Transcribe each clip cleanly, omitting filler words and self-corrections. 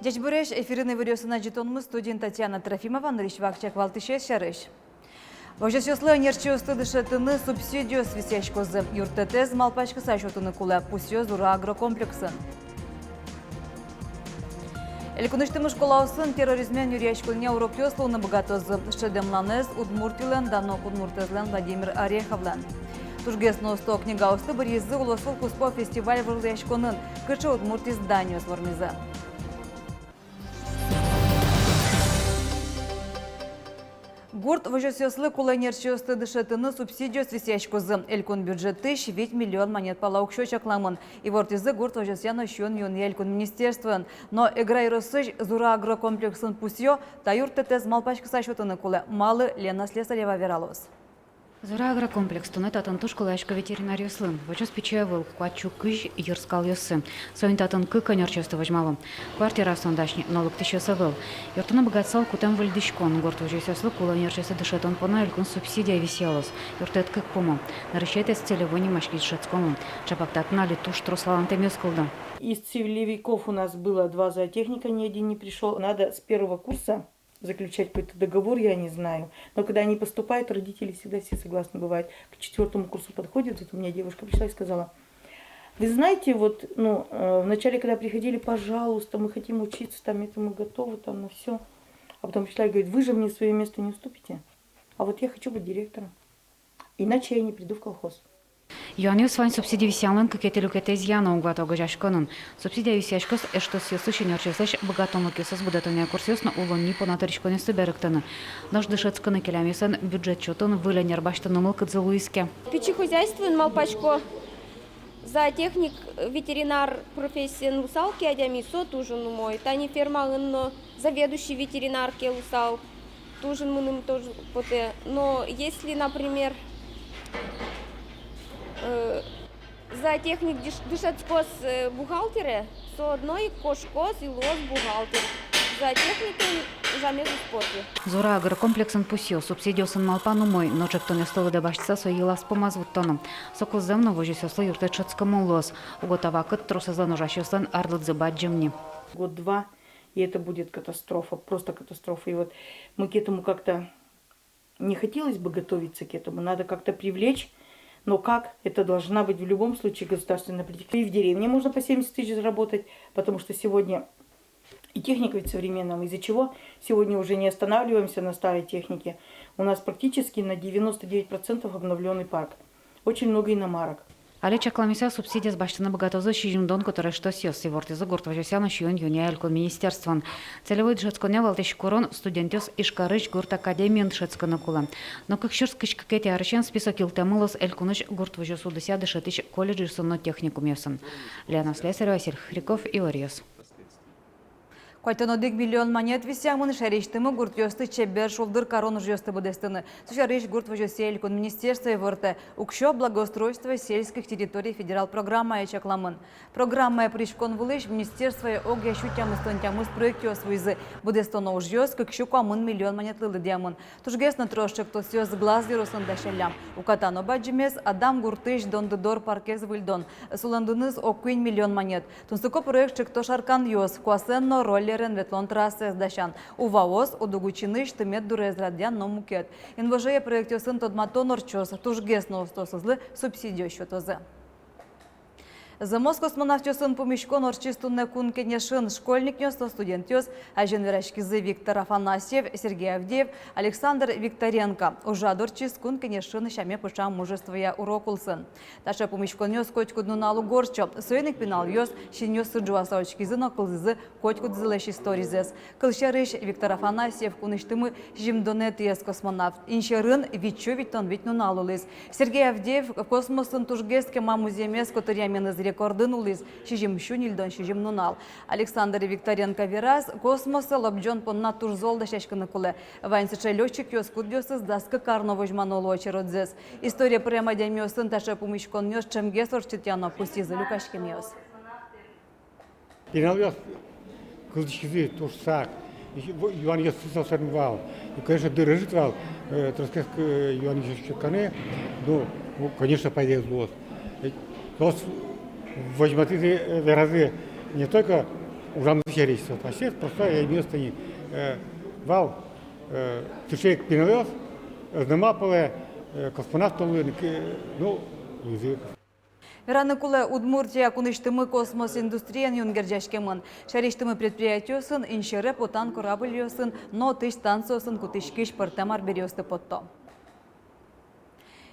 Дячбуреш эфирный видеосына жетонмыз студент Татьяна Трофимова, Наришвакчак Валтышес Шарыш. Вожесёслы нерчиосты дышатыны субсидию свисяшкозы. Юртетез малпачкы сашотыны кула пусё зура агрокомплексын. Элькуныштымыш колаусын терроризмен юрьячкылыне урок ёслуны богатозы. Шедемланез Удмуртилен, Данок Удмуртезлен Владимир Ореховлен. Тужгесно сто книга усты бір езі уласыл куспо фестиваль вырылячконын. Кычы Удмуртиз Даниос вармизы. Гурт вожесёслы кулайнерчиосты дышатыны субсидию свисяшкозы. Элькун бюджеты 9 миллион монет палаук чакламын. И вортизы гурт вожесяна шуен юн элькун министерствен. Но играйросыж зура агрокомплексын пусё, таюр тетез малпачкы сашотыны кулы. Малы Лена Слесарева вералос. Зура агрокомплекс тунет атын тушкулашка ветеринарию слым. Вочос печевыл, квачу кыш юрскал ёсы. Соин татын кыка нерчесты возьмалым. Квартира сондашни налог тысяча был. Юртуна богатсал кутем вальдишкон. Горт вожесёслы кула нерчесты дышатон пона элькун субсидия виселос. Юртет кык пому. Нарышет из целевой машки шацкому. Чапактатна литуш труслалан темескулда. Из целевиков у нас было 2 зоотехника, ни один не пришел. Надо с первого курса заключать какой-то договор, я не знаю. Но когда они поступают, родители всегда все согласны бывают. К 4-му курсу подходит, вот у меня девушка пришла и сказала: вы знаете, вот, вначале, когда приходили, пожалуйста, мы хотим учиться, там, это мы готовы, там, на все. А потом пришла и говорит: вы же мне свое место не уступите. А вот я хочу быть директором. Иначе я не приду в колхоз. Юаню свайн субсидии висялын кекетелюкете изъяна угват огажашконын. Субсидия висяшкос эшто сьёсы нерчеслеш богатонлык ёсыз будатония курсёсна улон по наторичконесты беректаны. Наш дышецканы келямесен бюджет чотон выленер баштанымыл кыдзылуиске. Печехозяйствен малпачко зоотехник, ветеринар профессия лусалки адямисо тужен мой. Тани ферма заведующий ветеринарки лусал тужен мыным тоже поте. Но если, например, зоотехник дышецкос бухгалтеры, со одной кошкос и лос бухгалтер. Зоотехникой замезу спорте. Зура агрокомплексен пусил, субсидиосын малпану мой, ночек то не стало дебашца соила с помазвут тоном. Сокол земно вожесёслы юртечецкому лос. Уготова кыт трусызлан ужащёслан арлык зыбаджимни. Год-два, и это будет катастрофа, просто катастрофа. И вот мы к этому как-то не хотелось бы готовиться к этому, надо как-то привлечь. Но как? Это должна быть в любом случае государственная политика. И в деревне можно по 70 тысяч заработать, потому что сегодня и техника ведь современная, из-за чего сегодня уже не останавливаемся на старой технике. У нас практически на 99% обновленный парк. Очень много иномарок. Але чакламися субсидия с баштаны богатозы шижимдон, который что съес, и вортизы горт вожесяна шион юния элькон министерстван. Целевой дшецконе валтыш корон студентёс ишкарыш горт академиен дшецконы кула. Но как ширскиш какети арышен список илтемылос элькуныш горт вожесу дыся дышатыш колледжи сонно техникум ёсын. Лена Слесарева, Василь Хриков и Ориос. Кольтонодик миллион монет висямын шариштымы гурт ёсты чебер шулдыр корон жёсты будестыны. Сушариш гурт вожёсель кон министерство и ворте укшо благоустройство сельских территорий федерал программа и чакламын. Программа пришкон вылыш министерство и огя шутямы стонтямыз проекте освоизы будестоно уж ёс как щукамын миллион монет лылы диамын. Тужгес на трошек то сёс глаз вирусын дашалям. Укатано баджимес адам гуртыш дондыдор паркез выльдон. Суландыныз окуин миллион монет. Тунсыко проект чек то шаркан ёс куасенно роллер ветлон трассы сдащан. Уваос удугучины штымет дурезрадян но мукет. Инвожее проекте сын тодматон орчос тужгес на устосызлы субсидию счетозы. За Москосмонавтёсын помещкон орчистунне кун кенешин школьник нёсто студент ёс, а женверашкизы Виктор Афанасьев, Сергей Авдеев, Александр Викторенко. Ужа дорчист кун кенешин шаме пышам мужествия урокулсын. Таша помещкон ёс котькудну налу горчо. Суйник пинал ёс, шинёс сыджуаса очкизы но кылзызы котькудзылэш историзес. Кылшарыш Виктор Афанасьев куныштымы жимдонет ес космонавт. Иншерын вичу витон витну налулыз. Сергей Авдеев космосын тужгестке мамуземес которямен рекордын улыз, шижим шунильдон, шижим нунал. Александр Викторенко вераз, космоса лобджон понна турзол да шешканы кулы. Вайнсыча летчик ёс кудёсыз даска карно вожманолу очеродзес. История прямо дямёсын таша помещкон нёс чемгес орчитяно пустизы люкашкин ёс. Пинал ёс кылдышкизы турсак, юан ёс сусалсарын вал. И, конечно, дырыжит вал, троскеск юан ёс чеканы, ну, конечно, повезло. Возьмите разы не только ужамды шерейство. Вообще, просто я имею в виду, вал, тушек пинелев, знамапале, космонавтовы, ну, язык. Вераны кулы Удмуртия куныштымы космос индустриян юнгерджашкемын. Шариштымы предприятиосын, иншере потан корабльосын, но тыш станциясын кутышкиш партамар берёсты потто.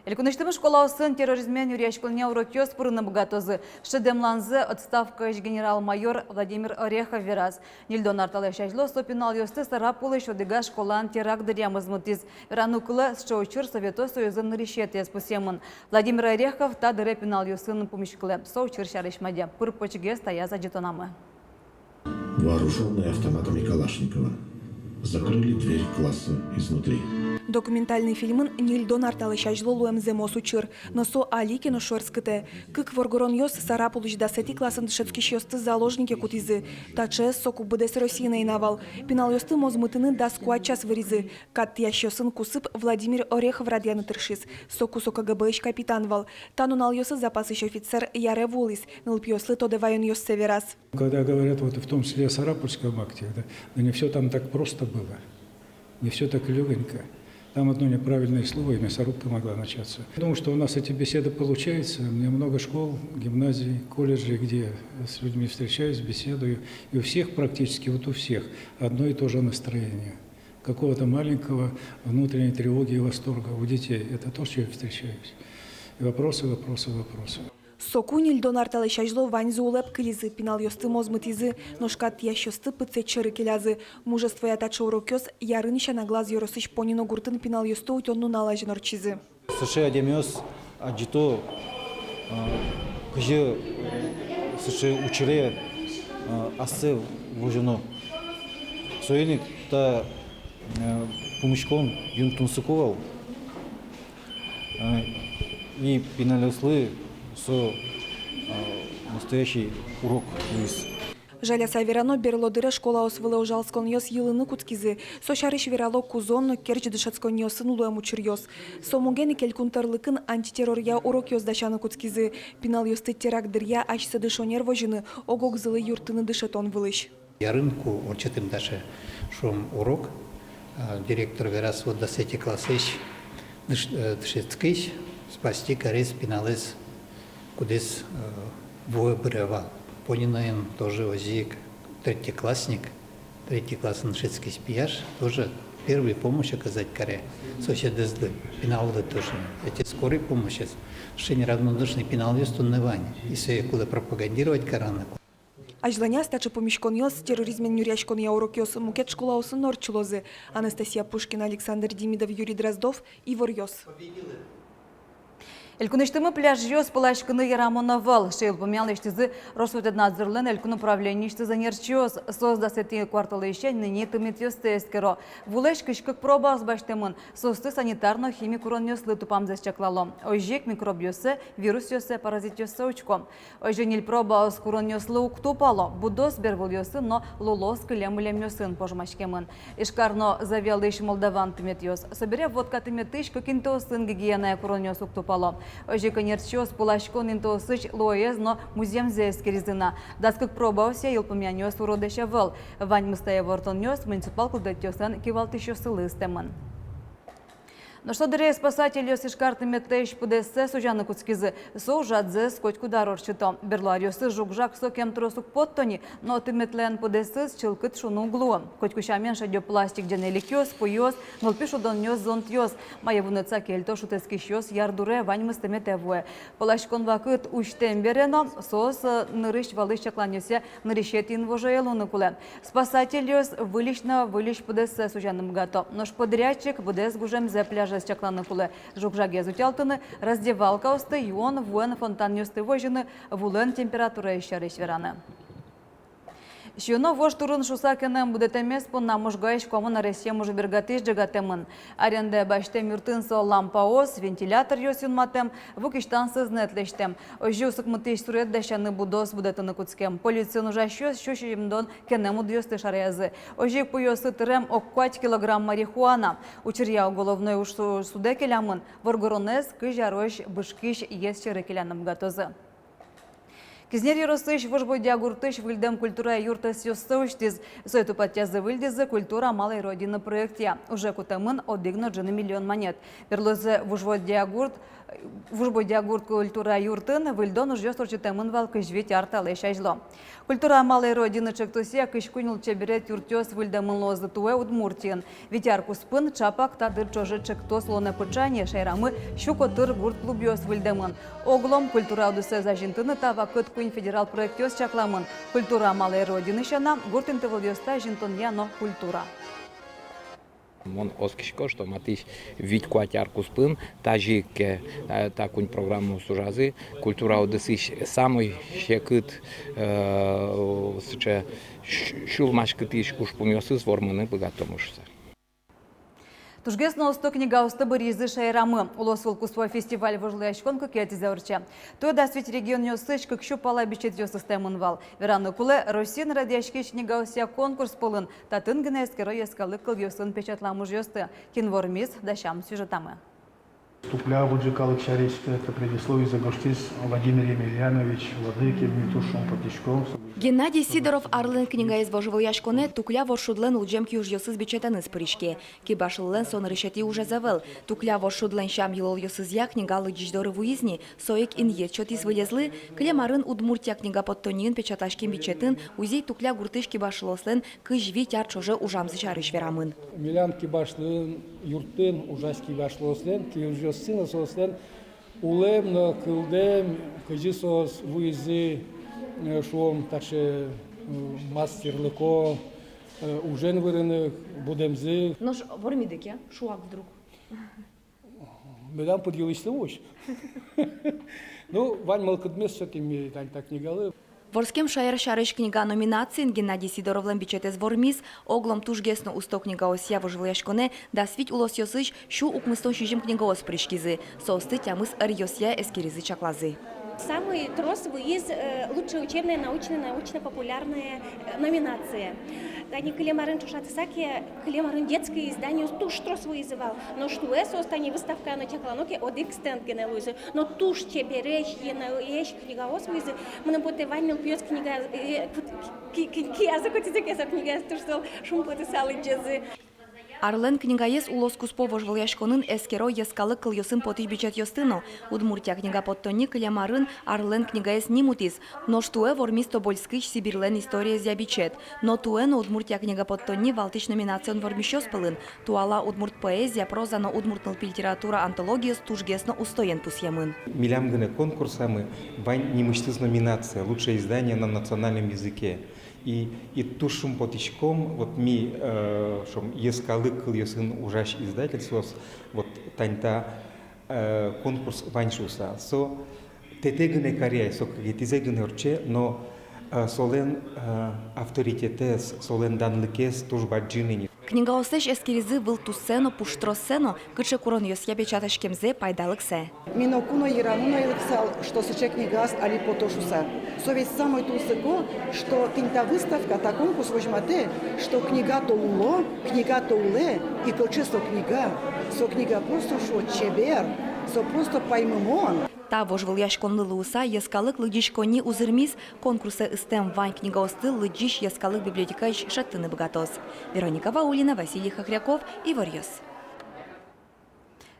Элькуныштымы школаусын терроризмен юрьяшкылня урокёс пырыны богатозы. Шедемланзы отставкаш генерал-майор Владимир Орехов вераз. Нильдон арталешажло сопинал ёсты сарапулы шодыга школан терак дырямызмытиз. Веранукылы сшоучыр Совето Союзын решетес пусемын. Владимир Орехов та дыре пинал ёсын помещкылы. Соучыр шарышмаде. Пырпочыге стоя за жетонамы. Вооруженные автоматами Калашникова закрыли дверь класса изнутри. Документальный фильмын Нильдон арталышажло луэмземос учыр. Носо али киношуэрскыте. Кык воргорон ёс сарапулыч да сети классын дышецкиш ёсты заложники кутизы. Таче соку быдес Российна инавал. Пинал ёсты мозмытыны да скуачас выризы. Кат ящёсын кусып Владимир Орехов радианы тыршис. Соку КГБ капитан вал. Танунал ёсы запасыш офицер Яре Волис. Нылпьёслы тодевайон ёс северас. Когда говорят вот в том числе о Сарапульском акте, да не все там так просто было. Не все так легонько. Там одно неправильное слово, и мясорубка могла начаться. Я думаю, что у нас эти беседы получаются. У меня много школ, гимназий, колледжей, где с людьми встречаюсь, беседую. И у всех практически, вот у всех, одно и то же настроение. Какого-то маленького внутренней тревоги и восторга у детей. Это то, с чем я встречаюсь. И вопросы, вопросы, вопросы. Соку Нильдон арталышажло ваньзу улеп кылизы. Пинал ёсты мозмытизы. Ножкат ящёсты пыце чыры келязы. Мужество ятача урокёс ярыныша на глаз ёросыш понино гуртын пинал ёсты утённу налажын орчизы. Саше адемёс аджито кыжы саше учере асы вожено. Союник та помощком юнтунсыковал и пиналёслы со настоящий урок Луис. Жаля саверано берлодыра школа освылы ужалскон ёс йылыны куцкизы. Со шарыш верало кузонно керч дышацкон ёсын улуэм учыр-ёс. Со мугени келькунтарлыкын антитеррория урок ёс дашаны куцкизы. Пинал ёсты терак дырья ачсы дышонер вожыны, огок зылы юртыны дышетон вылыш. Ярынку орчетым даше шум урок. Директор верас вот до сети классыш дышецкыш спасти корис пиналыз кудес выбрывал. Понинаем тоже озик, третий класс ншецкий спияж, тоже первую помощь оказать коре. Соседезды, пиналды тоже. Эти скорые помощи, что неравнодушный пинал есть унывание. Если куда пропагандировать корана. Ажланя стача помещкон ёс терроризмен юрьяшкон я урок ёс мукет школа осы норчулозы. Анастасия Пушкина, Александр Демидов, Юрий Дроздов, Ивор ёс. Элькуныштымы пляж ёс пылашкыны ярамоновал. Шейл помял иштизы Росводнадзорлен элькун управление иштизы нерчёс. Созда сети кварталы ища ныне тымет ёсты эскеро. Вулеш кышкык проба азбаштемын. Состы санитарно-химик урон ёслы тупам зачаклало. Ойжек микроб ёсы, вирус ёсы, паразит ёсы учком. Ойженил проба аз курон ёслы уктупало. Будос бервул ёсы, но лулос кылем-лем ёсын пожмашкемын. Ишкарно завел иш молдаван тымет ёс. Собере водка тымет иш кокинто сын гигиена курон ёс уктупало. Ожика нерчёс пулашкон интосыч лоез, но музеем зескеризына. Даскак пробауся ил помянёс уродеща выл. Вань мыстая вортон нёс, муниципал кулдатёсан кивалтышё сылыстемын. Но что дыре спасатель ёсыш карты метэш пудессе сужаны куцкизы. Соужадзе скоть кударор чито. Берлар ёсы жугжак сокем тросук поттони, но тыметлен пудессы чылкыт шуну углу. Коть кушамен шадё пластик дженелик ёс, пуёс, нолпишу дон ёс зонт ёс. Маевуныца кельто шутескиш ёс ярдуре вань мыстеметевуэ. Палашкон вакыт уштем берено, сос нырыш валыш чаклан ёсе нырышетин вожаелуны куле. Спасатель ёс вылиш пудессе сужаным гато. Нож подрядчик будес гужем зе пляжа с чакланы куле. Жукжаге зутялтыны, раздевалка осты, юон, вуэн, фонтан ёсты вожыны, вулен температура ищарыш вераны. Шуно вож турын шусакенем будет эмес по намужгаиш коммуна Россия может бергатыш джагатемын. Аренде баштем юртынсо лампаос, вентилятор ёсюн матем, вукиштан сызнетлештем. Ожу сыкмытыш сурет дашаны будос будетыны куцкем. Полиция нужа щёс, щёшимдон кенему дьёсты шарязы. Ожик пуёсы тырем оккуать килограмм марихуана. Учерья уголовной уж суде келямын. Воргоронез, кыжарош, бышкиш, есть черы келяным гатозы. Кизнер еросыш вожбойдя гуртыш вильдем культура юртас ёстовштиз. Сойту подтязы вильдизы культура малой родины проекте. Уже кутамын одигно джины миллион монет. Верлозы вожбойдя гурт культура юртын вильдон уж ёсторчитамын валкыш ведь арталы шайжло. Культура малой родины чектусе кышкунил чеберет юртёс вильдемын лозы туэ удмуртиен. Витяр куспын чапак тадыр чоже чектос лоне пычане шайрамы щукотыр гурт клуб ёс вильдемын. Оглом культура удысе зажинтыны тава кыткуин федерал проект ёс чакламын. Культура малой родины шана гурт интывыл ёста жинтон яно культура. Мон оскишко, что матиш вид куатяр куспын, тажик такую программу сужазы, культура удысыш самый щекыт шулмаш кытыш ушпунёсы сформаны богатомушса. Тужгесно усто книга устабы ризы шайрамы. Улосвыл куспой фестиваль вожлы ашконка кети заурча. Тойда свет регион ёсыч, как щупала бичет ёсыстемын вал. Вераны куле Россиян радиашки книга уся конкурс полын. Татын гіне эскеро ескалы кыл ёсын печатламыш ёсты. Кинвормиз дашам сюжетамы. Тукля Вуджикалык Шаричка, это предисловие загоштис Владимир Емельянович, Владыки, Митушон, Потичков. Геннадий Сидоров арлен книга из вожевыл яшконе Тукля воршудлен улджемки уж ёсыз бичетаны спыришке. Кибашыллен сон решети уже завел. Тукля воршудлен шам елол ёсызя книга лыдждоры вуизни, соек иньет чотис вылезлы, клемарын удмуртия книга подтонин печаташкин бичетін, узей Тукля гуртыш кибашылослен кыжви тяр чоже ужамзы чарыш верамын. Милям кибашлын юртын ужас кибашлослен, сына сослен улем на кылдем кыжисос вуизи шуом таше мастерлыко ужен вырыны будемзы. Нож вормидыке шуак вдруг. Медам подъелышты уж. Ну, вань малкадмес что ты так не голы. Ворскем шайр шарыш книга номинации Геннадий Сидоровлен бичетез вормиз, оглом тужгесно усто книга осья вожвлешконе, да свить улос ёсыш, шу укмыстон шижим книга ос пришкизы, состы тямыс арьосья эскеризы чаклазы. Самый трос выезд лучшая учебная, научно-популярная номинация. Они клемарын чушатысаки, клемарын детское издание туш трос вызывал. Но что это остание выставка на чакланоке от экстенд генелуизы. Но туш чебереш, еш книга ос вызы. Мы будем ванил пьет книга, кияза котиза книга, то что шум потысал джезы. Арлен книгаес улос куспо вожвыл яшконын эскеро ескалы кыл ёсын потыш бичет ёстыно. Удмуртия книга подтони клемарын Арлен книгаес нимутис. Но штуэ вормис тобольскыч сибирлен история зя бичет. Но туэно Удмуртия книга подтони валтыш номинацион вормишёс пылын. Туала удмурт поэзия, проза, но удмуртныл литература антология стужгесно устоен пусьямын. Милям гыны конкурсамы вань немыштыз номинация «Лучшее издание на национальном языке». И тушум потичком, вот ми, шом ескалык ёсын ужаш издательство, вот таньта конкурс ваньшуса. Со тетегыне карья, со кагетизегыне орче, но солен авторитетес, солен данлыкес тужбаджинени. Книга осеш эскеризы был туссено, пуштросено, кыче курон ёсья печаташкемзе пайдалыксе. Минокуно ирамуно илыксал, что сыче книгас али потошуса. Совесть самой тусыко, что тинта выставка та конкурс возьмате, что книга то уло, книга то уле, и колчесто книга, со книга просто шо чебер, со просто паймымон. Та вожвыл яшкон лылуса, ескалык лыдишкони узырмис, конкурсы истем вань книга осты лыдиш ескалык библиотекач шаттыны богатос. Вероника Ваулина, Василий Хохряков и Варьёс.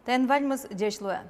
Тен вальмыз дешлуя.